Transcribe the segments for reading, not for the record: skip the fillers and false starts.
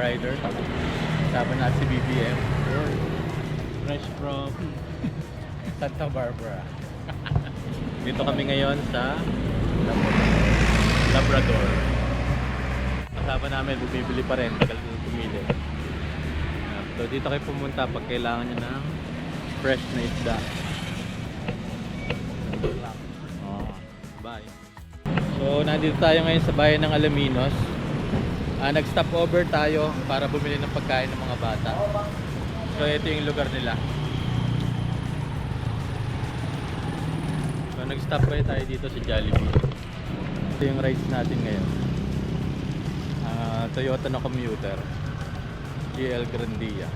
rider. Kasama na si BBM. Fresh from Santa Barbara. Dito kami ngayon sa Labrador. Kasama namin, bumibili pa rin. Tagal na pumili. So dito kayo pumunta pag kailangan nyo ng fresh na isda. Bye. So nandito tayo ngayon sa bayan ng Alaminos. Nag-stop over tayo para bumili ng pagkain ng mga bata. So ito yung lugar nila. So nag-stop tayo dito sa Jollibee. Ito yung rides natin ngayon. Toyota na commuter GL Grandia.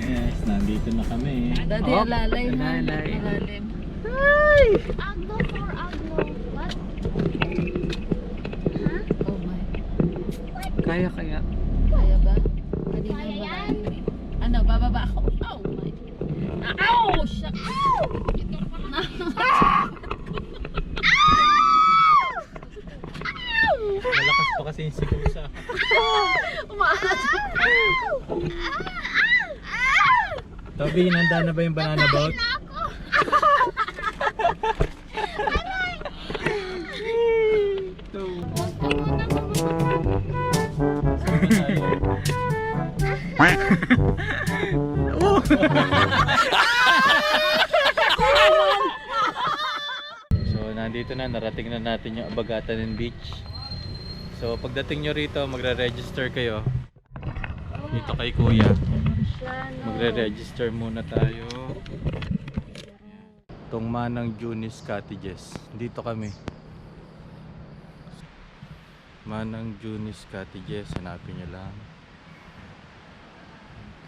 Yes, nandito na kami. Dati alalay na. Alalay. Alalim. Hi! Agno for Agno. What? Huh? Oh my. Kaya. Kaya ba? Kanina ba? Ano, bababa ako. Oh my. Ow! Shucks! Ito pa na. Malakas pa kasi yung sigaw sa Umaangat. Toby, nanda na ba yung banana boat? So nandito na, narating na natin yung Abagatanen Beach. So pagdating nyo rito, magre-register kayo dito kay Kuya. Magre-register muna tayo. Itong Manang Junies Cottages. Dito kami. Manang Junies Cottages. Hanapin nyo lang.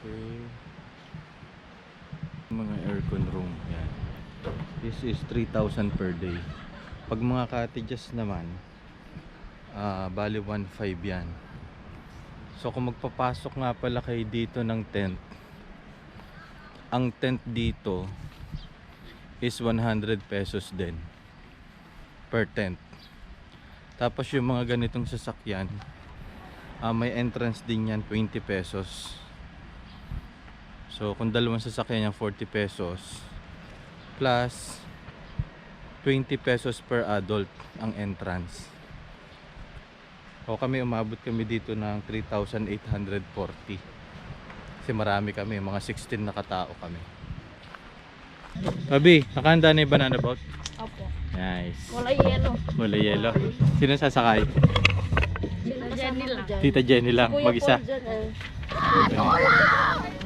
Okay. Mga aircon room. Yan. This is 3,000 per day. Pag mga cottages naman, bali 1,500 yan. So kung magpapasok nga pala kayo dito ng tent, ang tent dito is 100 pesos din per tent. Tapos yung mga ganitong sasakyan, may entrance din yan, 20 pesos. So kung dalawang sasakyan yan, 40 pesos plus 20 pesos per adult ang entrance. O kami, umabot kami dito ng 3,840 kasi marami kami, mga 16 na katao kami. Abi, nakahanda na yung banana boat? Opo. Nice. Wala yelo. Wala yelo. Sino sasakay? Tita Jenny lang. Tita Jenny lang, Kuya mag-isa. Paul dyan, eh.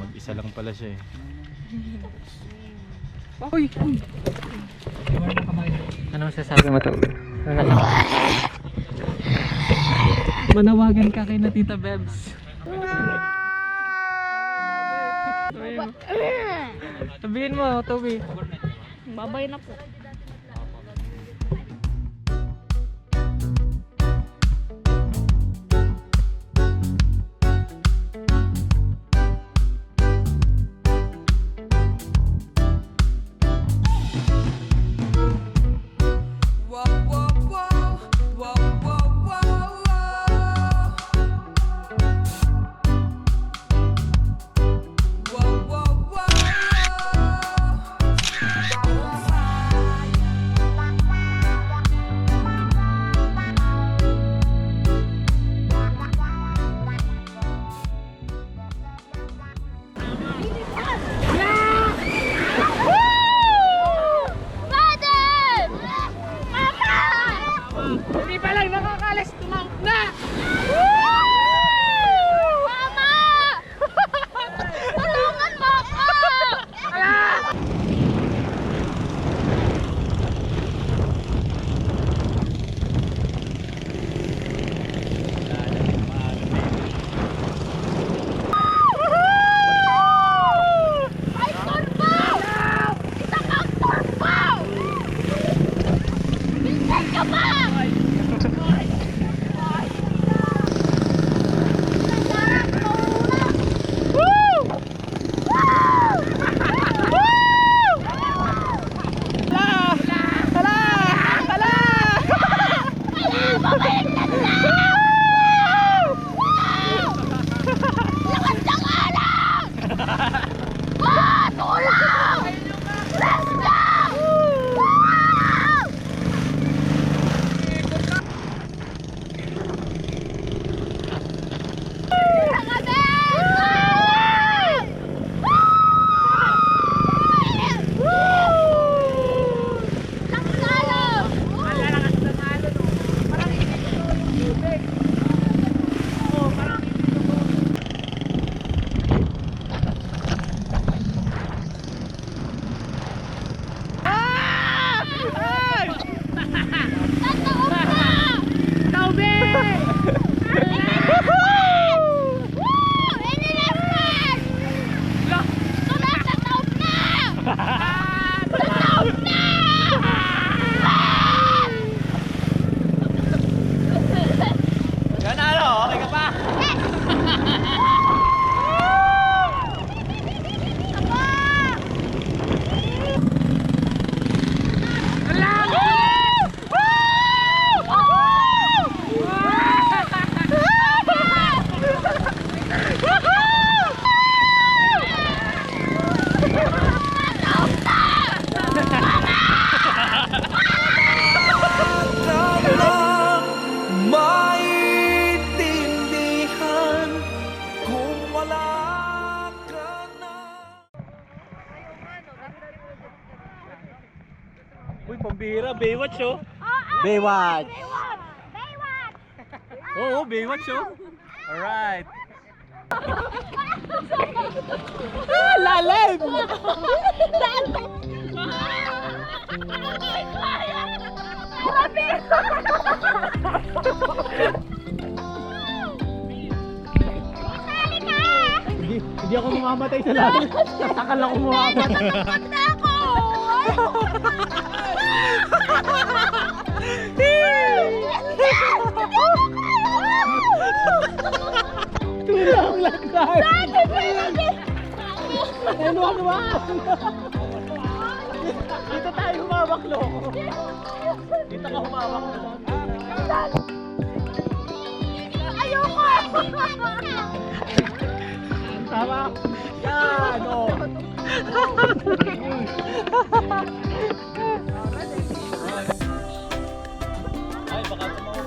Mag-isa lang pala siya eh. Uy! Ano masasabi mo to? Manawagan ka kay na Tita Bebs. Sabihin mo, Toby. Babay na po. na! Mama! Tulungan mo ako! Ay, turbo! Isa kang turbo! Minsan ka ba? Uy, pambihira, Baywatch oh. Baywatch! Oo, Baywatch oh. Alright. Lalim! Hindi ako mamamatay sa lalim. Sakal ako mamamatay. Tulang lang tayo. Ano? Dito tayo humawak, loko. Dito ka humawak. Ayoko! Tama. Yan, o. Ay, baka tumawa.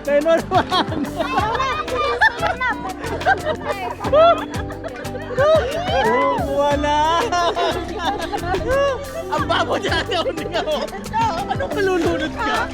Tenor man! Wala! Ang babo dyan! Anong malulunod ka?